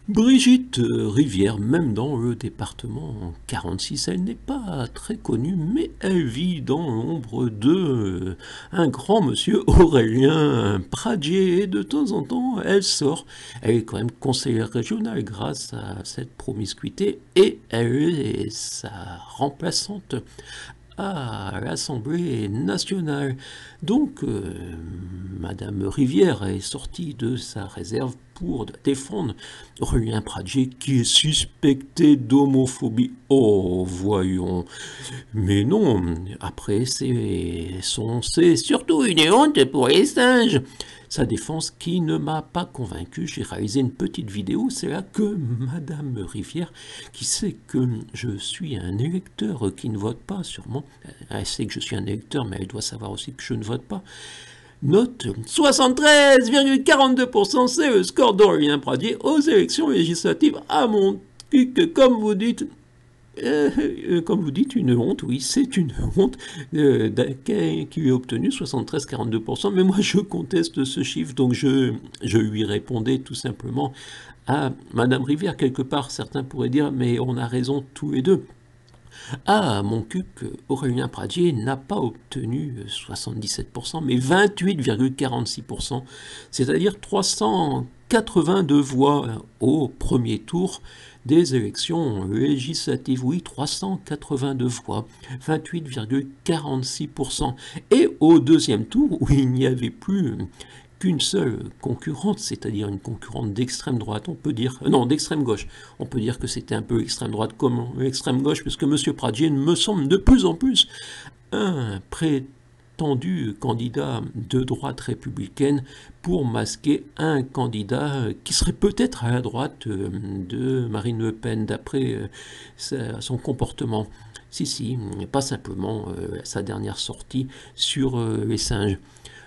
Brigitte Rivière, même dans le département 46, elle n'est pas très connue, mais elle vit dans l'ombre de un grand monsieur Aurélien Pradier, et de temps en temps, elle sort. Elle est quand même conseillère régionale grâce à cette promiscuité, et elle est sa remplaçante à l'Assemblée nationale. Donc, Madame Rivière est sortie de sa réserve pour défendre Aurélien Pradier qui est suspecté d'homophobie. Oh, voyons. Mais non, après, c'est surtout une honte pour les singes. Sa défense qui ne m'a pas convaincu. J'ai réalisé une petite vidéo, c'est là que Madame Rivière, qui sait que je suis un électeur qui ne vote pas, sûrement, elle sait que je suis un électeur, mais elle doit savoir aussi que je ne vote pas, note 73,42%, c'est le score d'Aurélien Pradier aux élections législatives à mon que, comme vous dites, une honte, oui, c'est une honte qui lui a obtenu 73,42%, mais moi je conteste ce chiffre, donc je lui répondais tout simplement à Madame Rivière, quelque part, certains pourraient dire, mais on a raison tous les deux. Ah, mon cul, Aurélien Pradier n'a pas obtenu 77%, mais 28,46%, c'est-à-dire 382 voix au premier tour des élections législatives. Oui, 382 voix, 28,46%. Et au deuxième tour, où il n'y avait plus qu'une seule concurrente, c'est-à-dire une concurrente d'extrême droite, on peut dire, non, d'extrême gauche, on peut dire que c'était un peu l'extrême droite comme l'extrême gauche, puisque M. Pradier me semble de plus en plus un prétendu candidat de droite républicaine pour masquer un candidat qui serait peut-être à la droite de Marine Le Pen, d'après son comportement. Si, pas simplement sa dernière sortie sur les singes.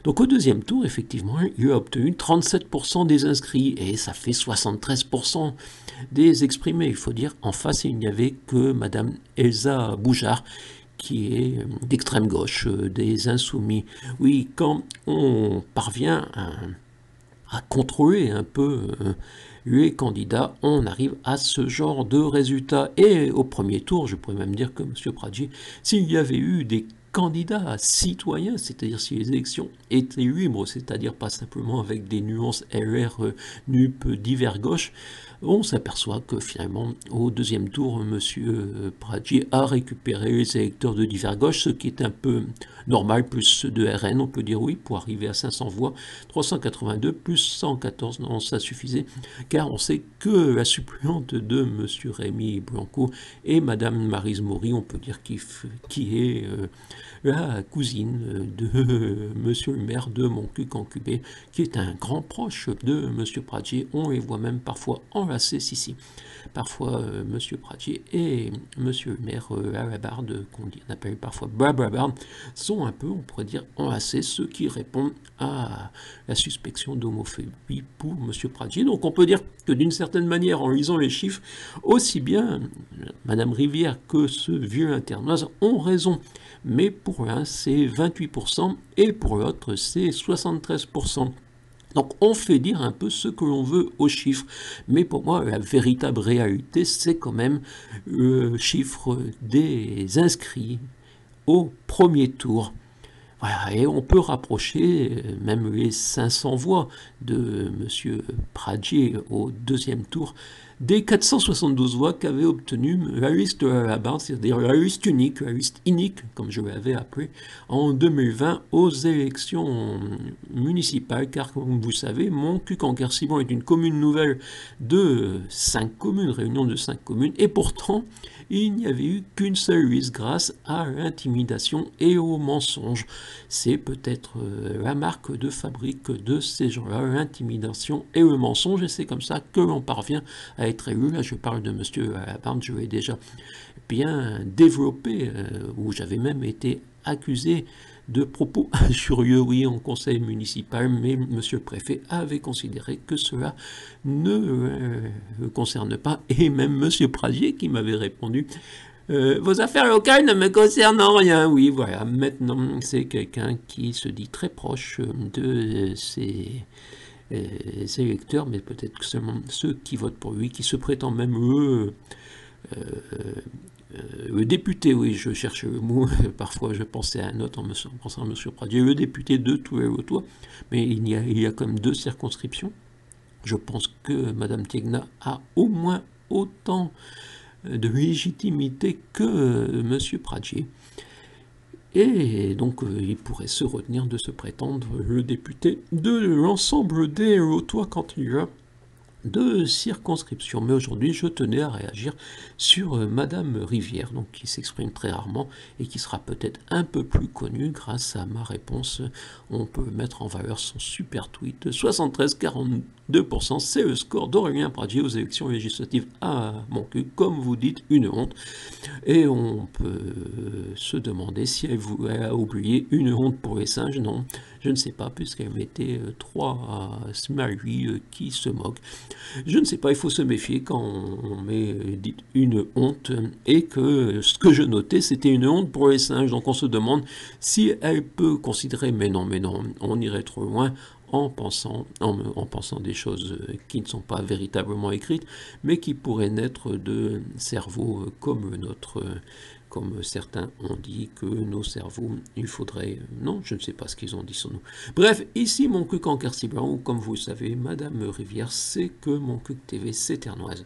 Donc au deuxième tour, effectivement, il a obtenu 37% des inscrits et ça fait 73% des exprimés. Il faut dire, en face, il n'y avait que Madame Elsa Boujard, qui est d'extrême gauche, des insoumis. Oui, quand on parvient à contrôler un peu les candidats, on arrive à ce genre de résultats. Et au premier tour, je pourrais même dire que M. Pradier, s'il y avait eu des candidats citoyens, c'est-à-dire si les élections étaient libres, c'est-à-dire pas simplement avec des nuances LR, NUP, divers gauche, on s'aperçoit que finalement, au deuxième tour, M. Pradier a récupéré les électeurs de divers gauche, ce qui est un peu normal, plus ceux de RN, on peut dire oui, pour arriver à 500 voix, 382 plus 114, non, ça suffisait, car on sait que la suppléante de M. Rémy Blanco et Mme Maryse Maury, on peut dire qui est la cousine de Monsieur le maire de Montcuq-en-Cubé, qui est un grand proche de Monsieur Pradier. On les voit même parfois enlacés, si. Parfois, Monsieur Pradier et Monsieur le maire à la barde, qu'on appelle parfois Barbe, sont un peu, on pourrait dire, enlacés, ceux qui répondent à la suspicion d'homophobie pour Monsieur Pradier. Donc on peut dire que d'une certaine manière, en lisant les chiffres, aussi bien Madame Rivière que ce vieux internause ont raison. Mais pour l'un, c'est 28% et pour l'autre, c'est 73%. Donc on fait dire un peu ce que l'on veut aux chiffres, mais pour moi la véritable réalité c'est quand même le chiffre des inscrits au premier tour. Voilà, et on peut rapprocher même les 500 voix de M. Pradier au deuxième tour des 472 voix qu'avait obtenu la liste à la barre, c'est-à-dire la liste unique, comme je l'avais appelé, en 2020 aux élections municipales, car comme vous savez, Montcuq-en-Quercibon est une commune nouvelle de 5 communes, réunion de 5 communes, et pourtant, il n'y avait eu qu'une seule liste grâce à l'intimidation et au mensonge. C'est peut-être la marque de fabrique de ces gens-là, l'intimidation et le mensonge, et c'est comme ça que l'on parvient à être élu. Là, je parle de monsieur Labarde, je l'ai déjà bien développé, où j'avais même été accusé de propos injurieux, oui, en conseil municipal, mais monsieur le préfet avait considéré que cela ne le concerne pas, et même monsieur Pradier qui m'avait répondu vos affaires locales ne me concernent rien. Oui, voilà, maintenant c'est quelqu'un qui se dit très proche de ses les électeurs, mais peut-être que seulement ceux qui votent pour lui, qui se prétendent même eux, le député, oui, je cherche le mot, parfois je pensais à un autre en pensant à M. Pradier, le député de Toulouse, mais il y a comme 2 circonscriptions. Je pense que Mme Tiegna a au moins autant de légitimité que M. Pradier. Et donc il pourrait se retenir de se prétendre le député de l'ensemble des Lotois quand il y a 2 circonscriptions. Mais aujourd'hui, je tenais à réagir sur Madame Rivière, donc qui s'exprime très rarement et qui sera peut-être un peu plus connue grâce à ma réponse. On peut mettre en valeur son super tweet. 73,42%, c'est le score d'Aurélien Pradier aux élections législatives à Montcuq. Comme vous dites, une honte. Et on peut se demander si elle a oublié une honte pour les singes. Non, je ne sais pas, puisqu'elle mettait 3 smileys qui se moquent. Je ne sais pas, il faut se méfier quand on met une honte, et que ce que je notais, c'était une honte pour les singes. Donc on se demande si elle peut considérer, mais non, on irait trop loin en pensant des choses qui ne sont pas véritablement écrites, mais qui pourraient naître de cerveaux comme le nôtre. Comme certains ont dit que nos cerveaux, il faudrait... Non, je ne sais pas ce qu'ils ont dit sur nous. Bref, ici Montcuq en Quercy Blanc, ou comme vous le savez, Madame Rivière, c'est que Montcuq TV, c'est ternoise.